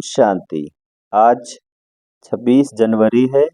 शांति। आज 26 जनवरी है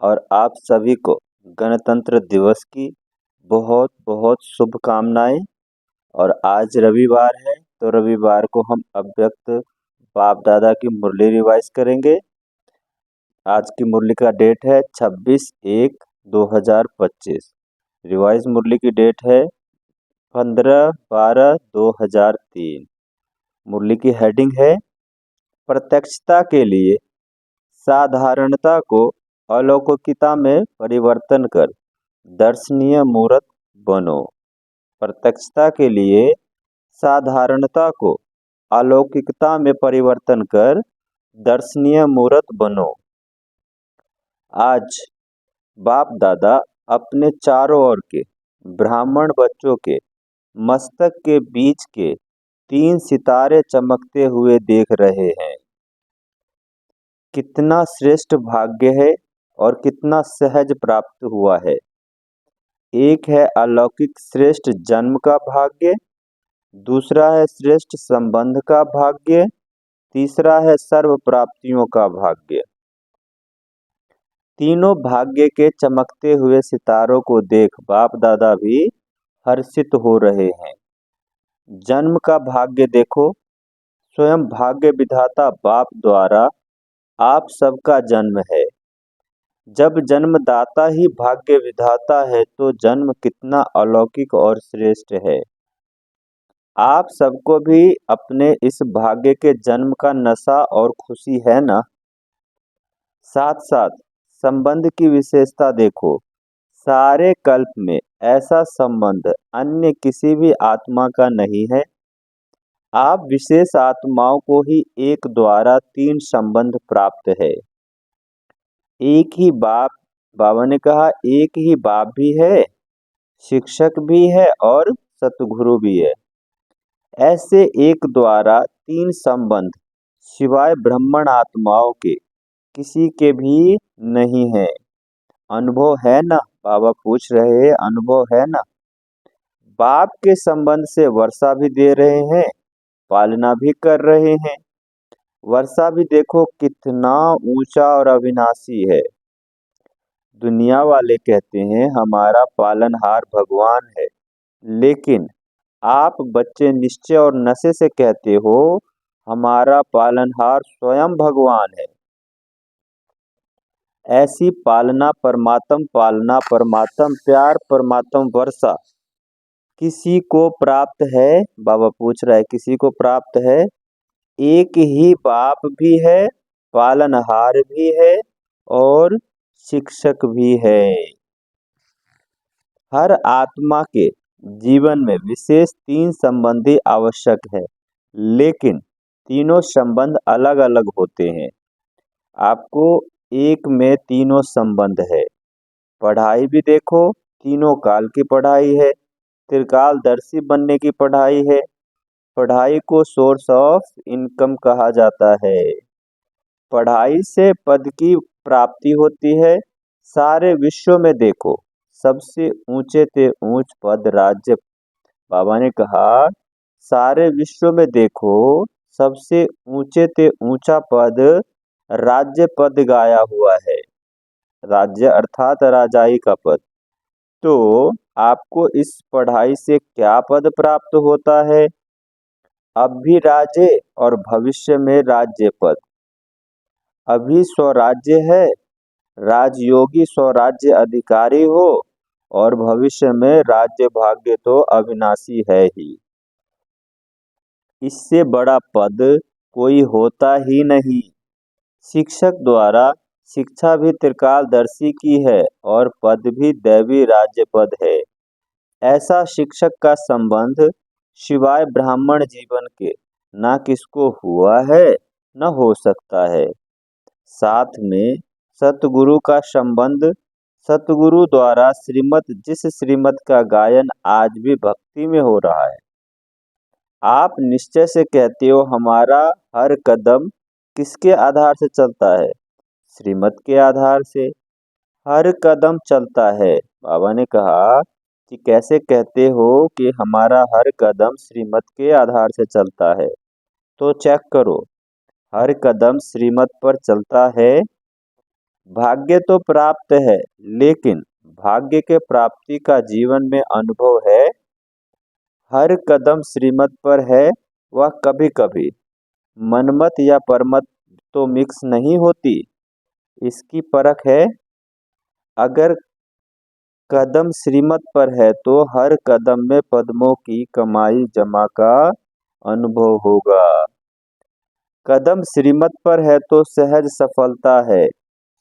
और आप सभी को गणतंत्र दिवस की बहुत बहुत शुभकामनाएं। और आज रविवार है तो रविवार को हम अव्यक्त बाप दादा की मुरली रिवाइज करेंगे। आज की मुरली का डेट है 26/1/2025। रिवाइज मुरली की डेट है 15/12/2003। मुरली की हेडिंग है प्रत्यक्षता के लिए साधारणता को अलौकिकता में परिवर्तन कर दर्शनीय मूर्त बनो। प्रत्यक्षता के लिए साधारणता को अलौकिकता में परिवर्तन कर दर्शनीय मूर्त बनो। आज बाप दादा अपने चारों ओर के ब्राह्मण बच्चों के मस्तक के बीच के 3 सितारे चमकते हुए देख रहे हैं। कितना श्रेष्ठ भाग्य है और कितना सहज प्राप्त हुआ है। एक है अलौकिक श्रेष्ठ जन्म का भाग्य, दूसरा है श्रेष्ठ संबंध का भाग्य, तीसरा है सर्व प्राप्तियों का भाग्य। तीनों भाग्य के चमकते हुए सितारों को देख बाप दादा भी हर्षित हो रहे हैं। जन्म का भाग्य देखो, स्वयं भाग्य विधाता बाप द्वारा आप सबका जन्म है। जब जन्मदाता ही भाग्य विधाता है तो जन्म कितना अलौकिक और श्रेष्ठ है। आप सबको भी अपने इस भाग्य के जन्म का नशा और खुशी है ना। साथ साथ संबंध की विशेषता देखो, सारे कल्प में ऐसा संबंध अन्य किसी भी आत्मा का नहीं है। आप विशेष आत्माओं को ही एक द्वारा 3 संबंध प्राप्त है। एक ही बाप, बाबा ने कहा एक ही बाप भी है, शिक्षक भी है और सतगुरु भी है। ऐसे एक द्वारा 3 संबंध सिवाय ब्राह्मण आत्माओं के किसी के भी नहीं है। अनुभव है ना, बाबा पूछ रहे हैं, अनुभव है ना। बाप के संबंध से वर्षा भी दे रहे हैं, पालना भी कर रहे हैं। वर्षा भी देखो कितना ऊंचा और अविनाशी है। दुनिया वाले कहते हैं हमारा पालनहार भगवान है, लेकिन आप बच्चे निश्चय और नशे से कहते हो हमारा पालनहार स्वयं भगवान है। ऐसी पालना परमात्म प्यार परमात्म वर्षा किसी को प्राप्त है। बाबा पूछ रहा है किसी को प्राप्त है। एक ही बाप भी है, पालनहार भी है और शिक्षक भी है। हर आत्मा के जीवन में विशेष 3 संबंधी आवश्यक है, लेकिन तीनों संबंध अलग अलग होते हैं। आपको एक में तीनों संबंध है। पढ़ाई भी देखो, तीनों काल की पढ़ाई है। त्रिकालदर्शी बनने की पढ़ाई है। पढ़ाई को सोर्स ऑफ इनकम कहा जाता है। पढ़ाई से पद की प्राप्ति होती है। सारे विश्व में देखो, सबसे ऊंचे ते ऊंच पद राज्य। बाबा ने कहा सारे विश्व में देखो, सबसे ऊंचे ते ऊंचा पद राज्य पद गाया हुआ है। राज्य अर्थात राजाई का पद। तो आपको इस पढ़ाई से क्या पद प्राप्त होता है? अब भी राज्य और भविष्य में राज्य पद। अभी स्वराज्य है, राजयोगी स्वराज्य अधिकारी हो, और भविष्य में राज्य भाग्य तो अविनाशी है ही। इससे बड़ा पद कोई होता ही नहीं। शिक्षक द्वारा शिक्षा भी त्रिकालदर्शी की है और पद भी दैवी राज्य पद है। ऐसा शिक्षक का संबंध शिवाय ब्राह्मण जीवन के ना किसको हुआ है न हो सकता है। साथ में सतगुरु का संबंध, सतगुरु द्वारा जिस श्रीमत का गायन आज भी भक्ति में हो रहा है। आप निश्चय से कहते हो हमारा हर कदम किसके आधार से चलता है? श्रीमत के आधार से हर कदम चलता है। बाबा ने कहा कि कैसे कहते हो कि हमारा हर कदम श्रीमत के आधार से चलता है? तो चेक करो, हर कदम श्रीमत पर चलता है। भाग्य तो प्राप्त है, लेकिन भाग्य के प्राप्ति का जीवन में अनुभव है। हर कदम श्रीमत पर है, वह कभी कभी मनमत या परमत तो मिक्स नहीं होती। इसकी परख है, अगर कदम श्रीमत पर है तो हर कदम में पद्मों की कमाई जमा का अनुभव होगा। कदम श्रीमत पर है तो सहज सफलता है,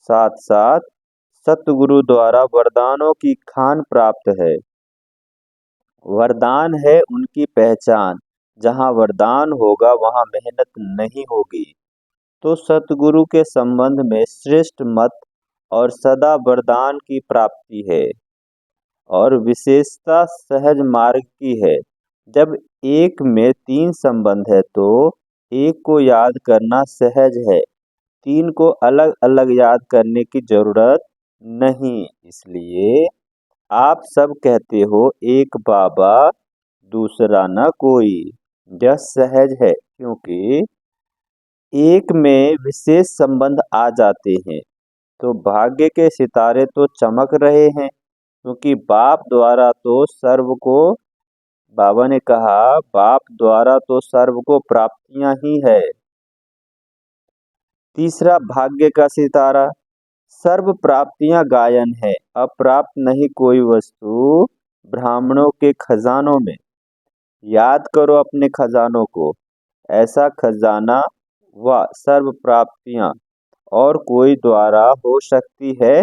साथ साथ सतगुरु द्वारा वरदानों की खान प्राप्त है। वरदान है उनकी पहचान, जहाँ वरदान होगा वहाँ मेहनत नहीं होगी। तो सतगुरु के संबंध में श्रेष्ठ मत और सदा वरदान की प्राप्ति है, और विशेषता सहज मार्ग की है। जब एक में 3 संबंध है तो एक को याद करना सहज है, 3 को अलग अलग याद करने की जरूरत नहीं। इसलिए आप सब कहते हो एक बाबा दूसरा न कोई। यह सहज है, क्योंकि एक में विशेष संबंध आ जाते हैं तो भाग्य के सितारे तो चमक रहे हैं, क्योंकि बाप द्वारा तो सर्व को, बाबा ने कहा, बाप द्वारा तो सर्व को प्राप्तियां ही है। तीसरा, भाग्य का सितारा। सर्व प्राप्तियां गायन है, अप्राप्त नहीं कोई वस्तु ब्राह्मणों के खजानों में। याद करो अपने खजानों को, ऐसा खजाना व सर्व प्राप्तियां और कोई द्वारा हो सकती है।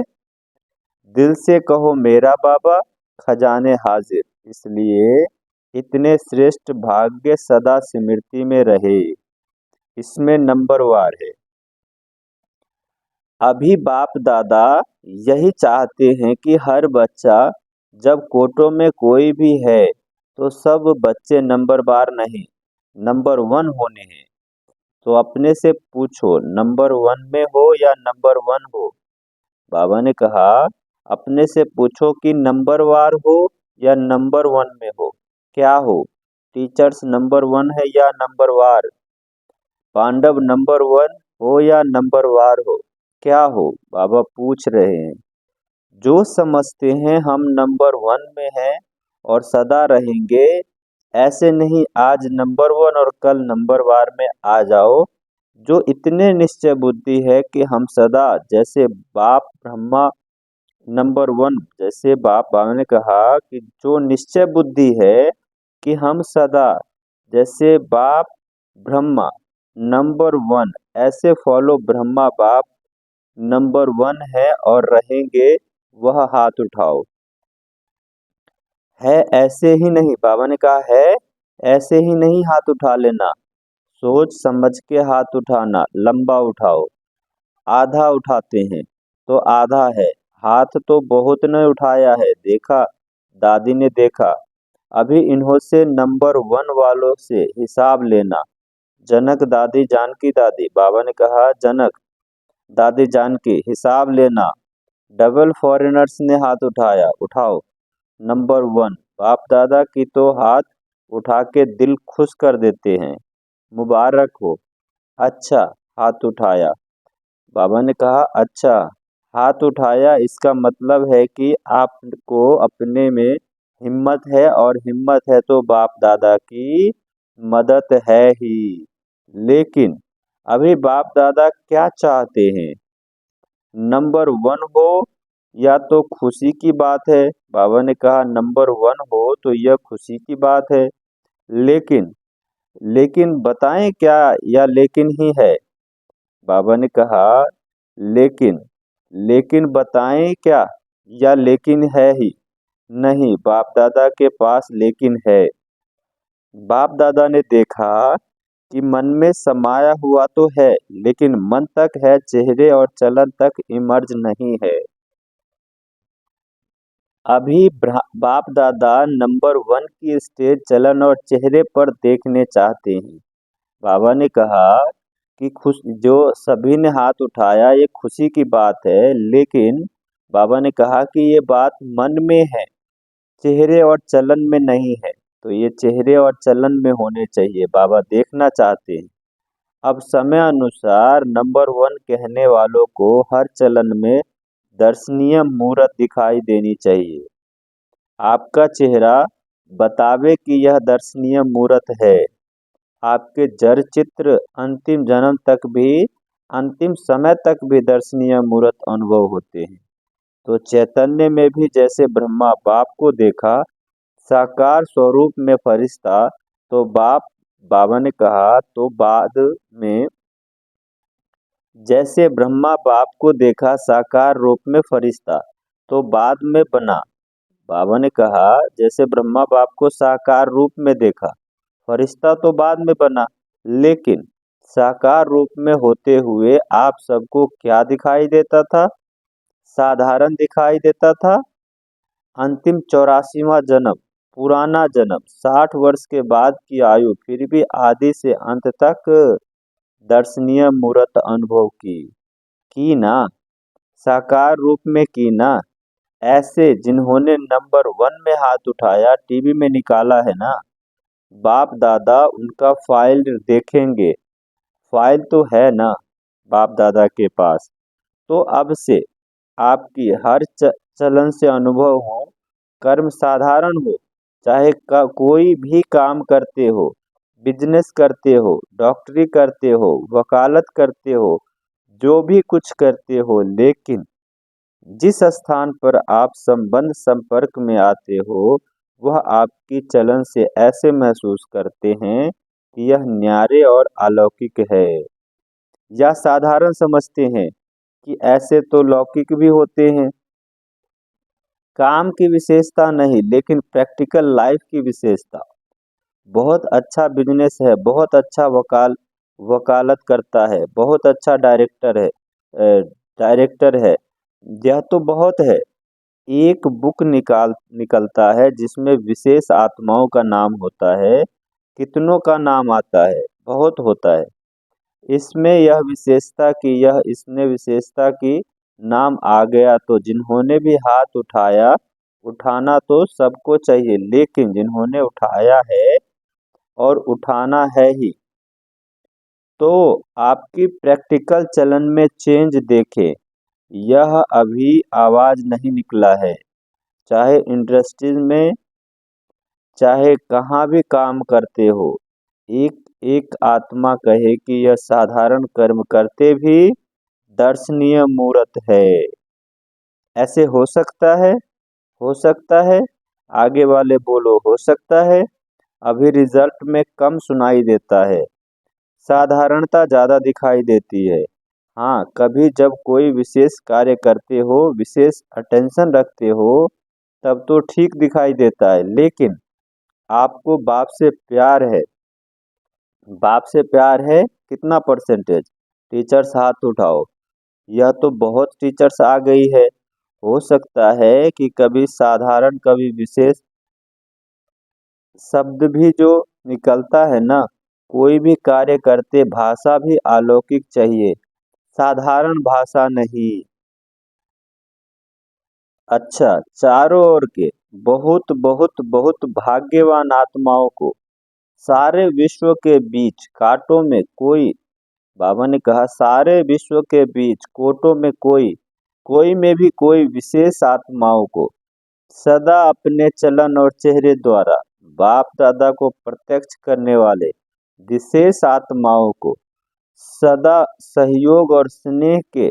दिल से कहो मेरा बाबा, खजाने हाजिर। इसलिए इतने श्रेष्ठ भाग्य सदा स्मृति में रहे। इसमें नंबरवार है। अभी बाप दादा यही चाहते हैं कि हर बच्चा, जब कोटों में कोई भी है तो सब बच्चे नंबरवार नहीं, नंबर 1 होने हैं। तो अपने से पूछो, नंबर 1 में हो या नंबर 1 हो। बाबा ने कहा, अपने से पूछो कि नंबरवार हो या नंबर 1 में हो। क्या हो? टीचर्स नंबर 1 है या नंबरवार? पांडव नंबर 1 हो या नंबरवार हो? क्या हो? बाबा पूछ रहे हैं। जो समझते हैं हम नंबर 1 में हैं और सदा रहेंगे, ऐसे नहीं आज नंबर 1 और कल नंबरवार में आ जाओ। जो इतने निश्चय बुद्धि है कि हम सदा, जैसे बाप ब्रह्मा नंबर 1, जैसे बाबा ने कहा कि जो निश्चय बुद्धि है कि हम सदा, जैसे बाप ब्रह्मा नंबर 1, ऐसे फॉलो ब्रह्मा बाप नंबर 1 है और रहेंगे, वह हाथ उठाओ। है ऐसे ही नहीं, बाबा ने कहा है ऐसे ही नहीं हाथ उठा लेना, सोच समझ के हाथ उठाना। लंबा उठाओ। आधा उठाते हैं तो आधा है, हाथ तो बहुत ने उठाया है, देखा, दादी ने देखा। अभी इन्हों से नंबर 1 वालों से हिसाब लेना। जनक दादी जानकी दादी, बाबा ने कहा जनक दादी जानकी, हिसाब लेना। डबल फॉरेनर्स ने हाथ उठाया, उठाओ। नंबर 1 बाप दादा की तो हाथ उठा के दिल खुश कर देते हैं, मुबारक हो। अच्छा, हाथ उठाया। बाबा ने कहा अच्छा, हाथ उठाया, इसका मतलब है कि आपको अपने में हिम्मत है, और हिम्मत है तो बाप दादा की मदद है ही। लेकिन अभी बाप दादा क्या चाहते हैं? नंबर 1 हो या तो खुशी की बात है। बाबा ने कहा नंबर 1 हो तो यह खुशी की बात है। लेकिन लेकिन बताएं क्या, या लेकिन ही है? बाबा ने कहा लेकिन लेकिन बताएं क्या, या लेकिन है ही? नहीं, बाप दादा के पास लेकिन है। बाप दादा ने देखा कि मन में समाया हुआ तो है, लेकिन मन तक है, चेहरे और चलन तक इमर्ज नहीं है। अभी बाप दादा नंबर 1 की स्टेज चलन और चेहरे पर देखने चाहते हैं। बाबा ने कहा कि खुश, जो सभी ने हाथ उठाया ये खुशी की बात है, लेकिन बाबा ने कहा कि ये बात मन में है, चेहरे और चलन में नहीं है। तो ये चेहरे और चलन में होने चाहिए, बाबा देखना चाहते हैं। अब समय अनुसार नंबर 1 कहने वालों को हर चलन में दर्शनीय मूरत दिखाई देनी चाहिए। आपका चेहरा बतावे कि यह दर्शनीय मूरत है। आपके जड़ चित्र अंतिम समय तक भी दर्शनीय मूरत अनुभव होते हैं। तो चैतन्य में भी जैसे ब्रह्मा बाप को देखा साकार स्वरूप में फरिश्ता, तो बाबा ने कहा तो बाद में जैसे ब्रह्मा बाप को देखा साकार रूप में फरिश्ता, तो बाद में बना। बाबा ने कहा जैसे ब्रह्मा बाप को साकार रूप में देखा, फरिश्ता तो बाद में बना, लेकिन साकार रूप में होते हुए आप सबको क्या दिखाई देता था? साधारण दिखाई देता था। अंतिम 84वां जन्म, पुराना जन्म, 60 वर्ष के बाद की आयु, फिर भी आदि से अंत तक दर्शनीय मूरत अनुभव की ना, साकार रूप में की ना। ऐसे जिन्होंने नंबर 1 में हाथ उठाया टीवी में निकाला है ना, बाप दादा उनका फाइल देखेंगे। फाइल तो है ना बाप दादा के पास। तो अब से आपकी हर चलन से अनुभव हो, कर्म साधारण हो, चाहे कोई भी काम करते हो, बिजनेस करते हो, डॉक्टरी करते हो, वकालत करते हो, जो भी कुछ करते हो, लेकिन जिस स्थान पर आप संबंध संपर्क में आते हो, वह आपकी चलन से ऐसे महसूस करते हैं कि यह न्यारे और अलौकिक है, या साधारण समझते हैं कि ऐसे तो लौकिक भी होते हैं। काम की विशेषता नहीं, लेकिन प्रैक्टिकल लाइफ की विशेषता। बहुत अच्छा बिजनेस है, बहुत अच्छा वकालत करता है, बहुत अच्छा डायरेक्टर है, यह तो बहुत है। एक बुक निकलता है जिसमें विशेष आत्माओं का नाम होता है, कितनों का नाम आता है? बहुत होता है। इसमें इसने विशेषता की नाम आ गया, तो जिन्होंने भी हाथ उठाया, उठाना तो सबको चाहिए, लेकिन जिन्होंने उठाया है और उठाना है ही, तो आपकी प्रैक्टिकल चलन में चेंज देखें। यह अभी आवाज नहीं निकला है, चाहे इंडस्ट्रीज में, चाहे कहाँ भी काम करते हो, एक एक आत्मा कहे कि यह साधारण कर्म करते भी दर्शनीय मूरत है। ऐसे हो सकता है? हो सकता है। आगे वाले बोलो हो सकता है। अभी रिजल्ट में कम सुनाई देता है, साधारणता ज्यादा दिखाई देती है। हाँ, कभी जब कोई विशेष कार्य करते हो, विशेष अटेंशन रखते हो, तब तो ठीक दिखाई देता है, लेकिन आपको बाप से प्यार है। बाप से प्यार है कितना परसेंटेज? टीचर्स हाथ उठाओ। यह तो बहुत टीचर्स आ गई है। हो सकता है कि कभी साधारण कभी विशेष शब्द भी जो निकलता है ना, कोई भी कार्य करते भाषा भी अलौकिक चाहिए, साधारण भाषा नहीं। अच्छा, चारों ओर के बहुत बहुत बहुत भाग्यवान आत्माओं को सारे विश्व के बीच कांटों में कोई, बाबा ने कहा सारे विश्व के बीच कोटों में कोई में भी कोई विशेष आत्माओं को सदा अपने चलन और चेहरे द्वारा बाप दादा को प्रत्यक्ष करने वाले विशेष आत्माओं को सदा सहयोग और स्नेह के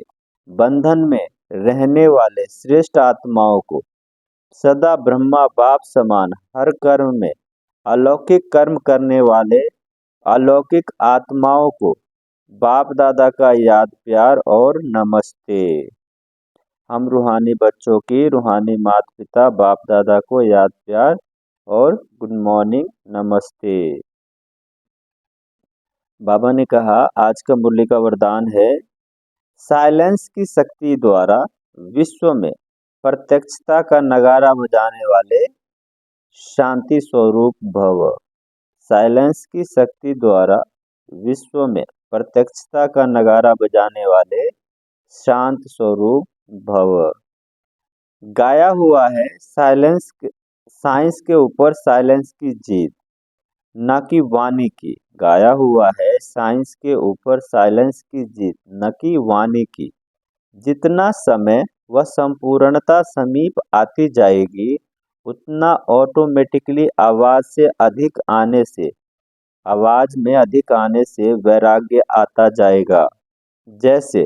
बंधन में रहने वाले श्रेष्ठ आत्माओं को सदा ब्रह्मा बाप समान हर कर्म में अलौकिक कर्म करने वाले अलौकिक आत्माओं को बाप दादा का याद प्यार और नमस्ते। हम रूहानी बच्चों की रूहानी माता पिता बाप दादा को याद प्यार और गुड मॉर्निंग नमस्ते। बाबा ने कहा आज का मुरली का वरदान है, साइलेंस की शक्ति द्वारा विश्व में प्रत्यक्षता का नगारा बजाने वाले शांति स्वरूप भव। साइलेंस की शक्ति द्वारा विश्व में प्रत्यक्षता का नगारा बजाने वाले शांत स्वरूप भव। गाया हुआ है साइंस के ऊपर साइलेंस की जीत। न कि वाणी की। गाया हुआ है साइंस के ऊपर साइलेंस की जीत, न कि वाणी की। जितना समय व संपूर्णता समीप आती जाएगी, उतना ऑटोमेटिकली आवाज में अधिक आने से वैराग्य आता जाएगा। जैसे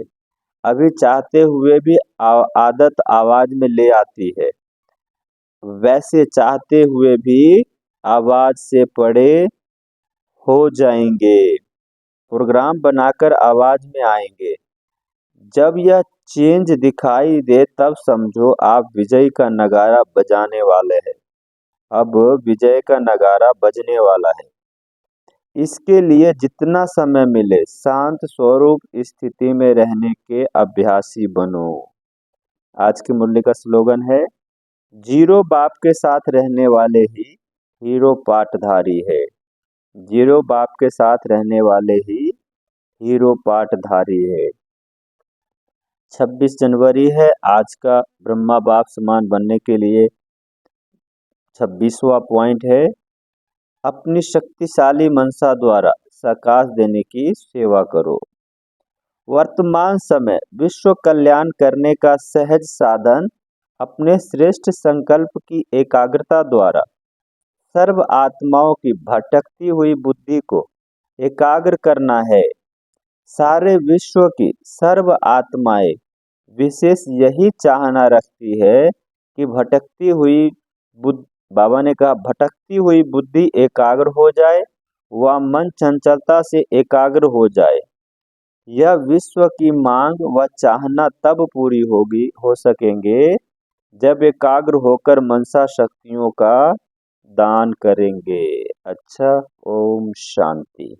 अभी चाहते हुए भी आदत आवाज में ले आती है, वैसे चाहते हुए भी आवाज से परे हो जाएंगे, प्रोग्राम बनाकर आवाज में आएंगे। जब यह चेंज दिखाई दे तब समझो आप विजय का नगारा बजाने वाले हैं। अब विजय का नगारा बजने वाला है। इसके लिए जितना समय मिले शांत स्वरूप स्थिति में रहने के अभ्यासी बनो। आज की मुरली का स्लोगन है, जीरो बाप के साथ रहने वाले ही हीरो पाटधारी है। जीरो बाप के साथ रहने वाले ही हीरो पाटधारी है। 26 जनवरी है। आज का ब्रह्मा बाप समान बनने के लिए 26वां पॉइंट है, अपनी शक्तिशाली मनसा द्वारा प्रकाश देने की सेवा करो। वर्तमान समय विश्व कल्याण करने का सहज साधन अपने श्रेष्ठ संकल्प की एकाग्रता द्वारा सर्व आत्माओं की भटकती हुई बुद्धि को एकाग्र करना है। सारे विश्व की सर्व आत्माएं विशेष यही चाहना रखती है कि भटकती हुई बुद्धि, बाबा ने कहा, भटकती हुई बुद्धि एकाग्र हो जाए, वह मन चंचलता से एकाग्र हो जाए। यह विश्व की मांग व चाहना तब पूरी हो सकेंगे जब एकाग्र होकर मनसा शक्तियों का दान करेंगे। अच्छा, ओम शांति।